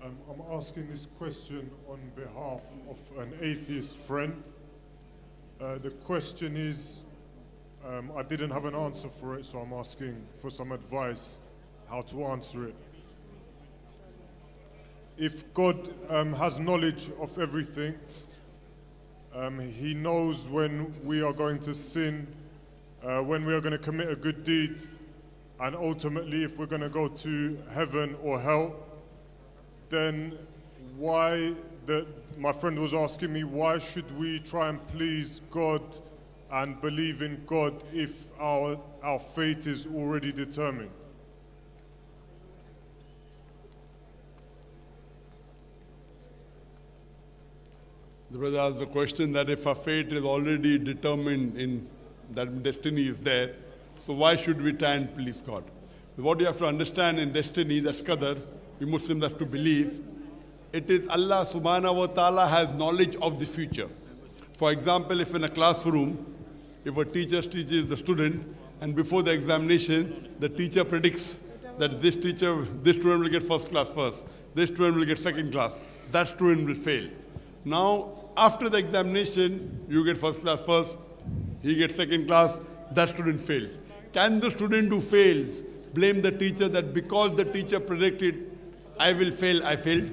I'm asking this question on behalf of an atheist friend. The question is, I didn't have an answer for it, so I'm asking for some advice how to answer it. If God has knowledge of everything, He knows when we are going to sin, when we are going to commit a good deed, and ultimately if we're going to go to heaven or hell, then my friend was asking me, why should we try and please God and believe in God if our fate is already determined? The brother asked the question that if our fate is already determined, in that destiny is there, so why should we try and please God? What you have to understand in destiny, that's qadar, we Muslims have to believe, it is Allah subhanahu wa ta'ala has knowledge of the future. For example, if in a classroom, if a teacher teaches the student, and before the examination, the teacher predicts that this student will get first class first, this student will get second class, that student will fail. Now, after the examination, you get first class first, he gets second class, that student fails. Can the student who fails blame the teacher that because the teacher predicted, I will fail, I failed?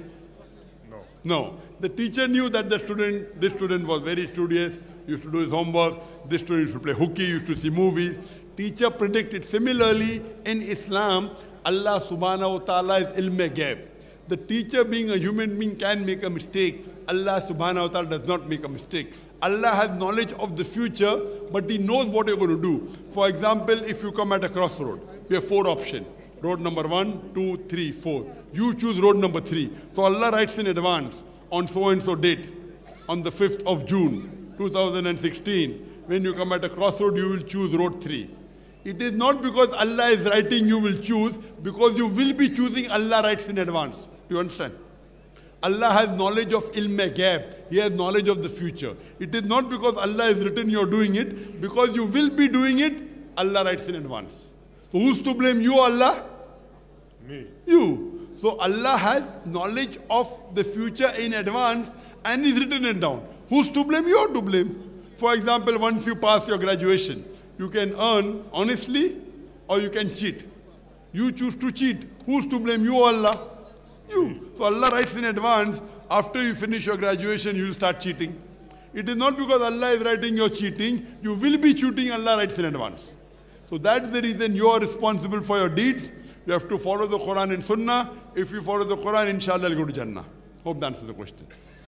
No. No. The teacher knew that this student was very studious, used to do his homework, this student used to play hooky, used to see movies. Teacher predicted. Similarly, in Islam, Allah subhanahu wa ta'ala is ilm-e-ghaib. The teacher being a human being can make a mistake. Allah subhanahu wa ta'ala does not make a mistake. Allah has knowledge of the future, but He knows what you're going to do. For example, if you come at a crossroad, you have 4 options. Road number 1, 2, 3, 4. You choose road number 3. So Allah writes in advance, on so-and-so date, on the 5th of June, 2016, when you come at a crossroad, you will choose road 3. It is not because Allah is writing you will choose, because you will be choosing, Allah writes in advance. You understand? Allah has knowledge of ilm-e-ghaib. He has knowledge of the future. It is not because Allah has written you are doing it, because you will be doing it, Allah writes in advance. So who's to blame, you or Allah? Me. You. So Allah has knowledge of the future in advance and He's written it down. Who's to blame? You are to blame. For example, once you pass your graduation, you can earn honestly or you can cheat. You choose to cheat. Who's to blame, you or Allah? You. So Allah writes in advance, after you finish your graduation, you will start cheating. It is not because Allah is writing you're cheating, you will be cheating, Allah writes in advance. So that's the reason you are responsible for your deeds. You have to follow the Quran and Sunnah. If you follow the Quran, inshallah, you'll go to Jannah. Hope that answers the question.